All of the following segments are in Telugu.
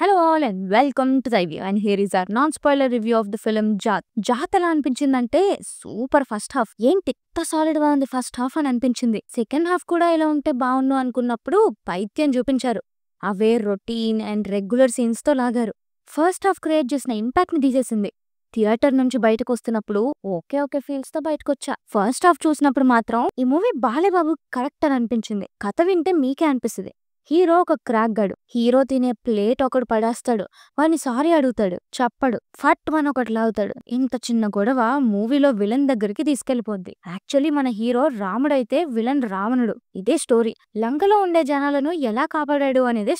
Hello all and welcome to the review, and here is our non-spoiler review of the film Jat. Jat ఎలా అనిపించిందంటే సూపర్ ఫస్ట్ హాఫ్. ఏంటి ఇంత సాలిడ్ గా ఉంది ఫస్ట్ హాఫ్ అని అనిపించింది. సెకండ్ హాఫ్ కూడా ఇలా ఉంటే బాగుండు అనుకున్నప్పుడు పైత్యం చూపించారు. అవే రొటీన్ అండ్ రెగ్యులర్ సీన్స్ తో లాగారు. ఫస్ట్ హాఫ్ క్రియేట్ చేసిన ఇంపాక్ట్ ని తీసేసింది. థియేటర్ నుంచి బయటకు వస్తున్నప్పుడు ఓకే ఫీల్స్ తో బయటకు వచ్చా. ఫస్ట్ హాఫ్ చూసినప్పుడు మాత్రం ఈ మూవీ బాలేబాబు కరెక్ట్ అని అనిపించింది. కథ వింటే మీకే అనిపిస్తుంది. హీరో ఒక క్రాక్ గాడు. హీరో తినే ప్లేట్ ఒకడు పడేస్తాడు. వాడిని సారీ అడుగుతాడు, చెప్పడు. ఫట్ మన ఒకటి లాగుతాడు. ఇంత చిన్న గొడవ మూవీలో విలన్ దగ్గరికి తీసుకెళ్లిపోద్ది. యాక్చువల్లీ మన హీరో రాముడైతే విలన్ రావణుడు. ఇదే స్టోరీ. లంకలో ఉండే జనాలను ఎలా కాపాడాడు అనేదే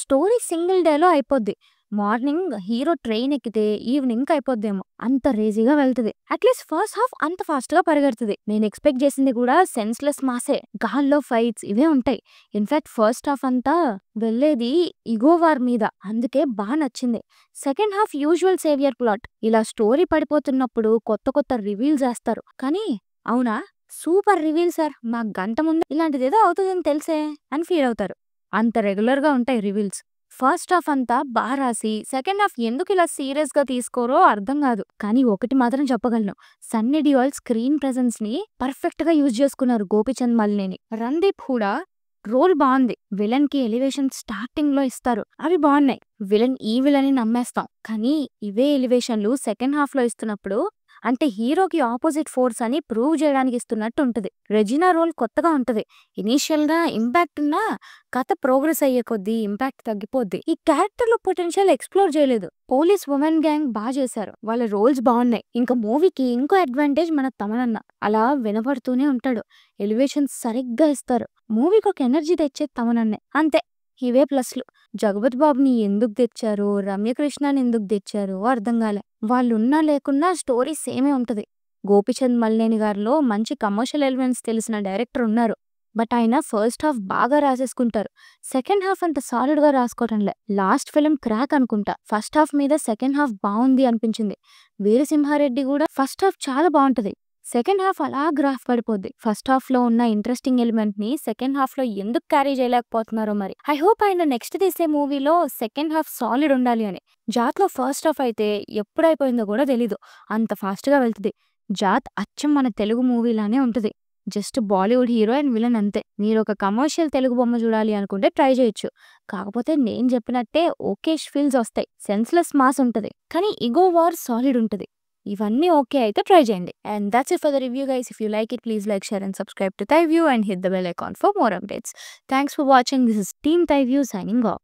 స్టోరీ సింగిల్ డేలో అయిపోద్ది. మార్నింగ్ హీరో ట్రైన్ ఎక్కితే ఈవినింగ్ అయిపోద్దేమో, అంత రేజీగా వెళ్తుంది. అట్లీస్ట్ ఫస్ట్ హాఫ్ అంత ఫాస్ట్ గా పరిగెడుతుంది. నేను ఎక్స్పెక్ట్ చేసింది కూడా సెన్స్లెస్ మాసే, గాల్లో ఫైట్స్ ఇవే ఉంటాయి. ఇన్ఫాక్ట్ ఫస్ట్ హాఫ్ అంతా వెళ్లేది ఇగో వార్ మీద, అందుకే బాగా నచ్చింది. Second half usual saviour plot. ఇలా స్టోరీ పడిపోతున్నప్పుడు కొత్త రివీల్ చేస్తారు. కానీ అవునా సూపర్ రివీల్ సార్, మా గంట ముందు ఇలాంటిదేదో అవుతుందని తెలిసే అని ఫీల్ అవుతారు. అంత రెగ్యులర్ గా ఉంటాయి రివీల్స్. ఫస్ట్ హాఫ్ అంతా బాగా రాసి సెకండ్ హాఫ్ ఎందుకు ఇలా సీరియస్ గా తీసుకోరో అర్థం కాదు. కానీ ఒకటి మాత్రం చెప్పగలను, సన్నీ డియోల్ స్క్రీన్ ప్రెజెన్స్ ని పర్ఫెక్ట్ గా యూజ్ చేసుకున్నారు. గోపిచంద్ మల్లేని, రణదీప్ కూడా రోల్ బాగుంది. విలన్ కి ఎలివేషన్ స్టార్టింగ్ లో ఇస్తారు, అవి బాగున్నాయి. విలన్ ఈ విలన్ నమ్మేస్తాం. కానీ ఇవే ఎలివేషన్లు సెకండ్ హాఫ్ లో ఇస్తున్నప్పుడు అంటే హీరోకి ఆపోజిట్ ఫోర్స్ అని ప్రూవ్ చేయడానికి ఇస్తున్నట్టు ఉంటది. రెజినా రోల్ కొత్తగా ఉంటది. ఇనీషియల్ గా ఇంపాక్ట్ ఉన్నా కథ ప్రోగ్రెస్ అయ్యే కొద్దీ ఇంపాక్ట్ తగ్గిపోద్ది. ఈ క్యారెక్టర్ లో పొటెన్షియల్ ఎక్స్ప్లోర్ చేయలేదు. పోలీస్ ఉమెన్ గ్యాంగ్ బాగా చేశారు, వాళ్ళ రోల్స్ బాగున్నాయి. ఇంకా మూవీకి ఇంకో అడ్వాంటేజ్ మన తమనన్న అలా వినపడుతూనే ఉంటాడు. ఎలివేషన్స్ సరిగ్గా ఇస్తారు. మూవీకి ఒక ఎనర్జీ తెచ్చే తమనన్నే, అంతే. ఇవే ప్లస్లు. జగపతి బాబుని ఎందుకు తెచ్చారు, రమ్యకృష్ణని ఎందుకు తెచ్చారు అర్థం కాలే. వాళ్ళున్నా లేకున్నా స్టోరీ సేమే ఉంటది. గోపిచంద్ మల్లేని గారిలో మంచి కమర్షియల్ ఎలిమెంట్స్ తెలిసిన డైరెక్టర్ ఉన్నారు. బట్ ఆయన ఫస్ట్ హాఫ్ బాగా రాసేసుకుంటారు. సెకండ్ హాఫ్ అంత సాలిడ్ గా రాసుకోవటంలే. లాస్ట్ ఫిలిం క్రాక్ అనుకుంటా. ఫస్ట్ హాఫ్ మీద సెకండ్ హాఫ్ బాగుంది అనిపించింది. వీరసింహారెడ్డి కూడా ఫస్ట్ హాఫ్ చాలా బాగుంటది. సెకండ్ హాఫ్ అలా గ్రాఫ్ పడిపోద్ది. ఫస్ట్ హాఫ్ లో ఉన్న ఇంట్రెస్టింగ్ ఎలిమెంట్ ని సెకండ్ హాఫ్ లో ఎందుకు క్యారీ చేయలేకపోతున్నారో మరి. ఐ హోప్ ఆయన నెక్స్ట్ తీసే మూవీలో సెకండ్ హాఫ్ సాలిడ్ ఉండాలి అని. జాత్ లో ఫస్ట్ హాఫ్ అయితే ఎప్పుడైపోయిందో కూడా తెలీదు, అంత ఫాస్ట్ గా వెళ్తుంది. జాత్ అచ్చం మన తెలుగు మూవీలానే ఉంటది. Just Bollywood hero and villain అంతే. మీరు ఒక కమర్షియల్ తెలుగు బొమ్మ చూడాలి అనుకుంటే ట్రై చేయొచ్చు. కాకపోతే నేను చెప్పినట్టే ఓకేష్ ఫీల్స్ వస్తాయి. సెన్స్లెస్ మాస్ ఉంటది, కానీ ఇగో వార్ సాలిడ్ ఉంటది. ఇవన్నీ ఓకే అయితే ట్రై చేయండి. And that's it for the review guys. If you like it, please like, share and subscribe to Thai View and hit the bell icon for more updates. Thanks for watching. This is Team Thai View signing off.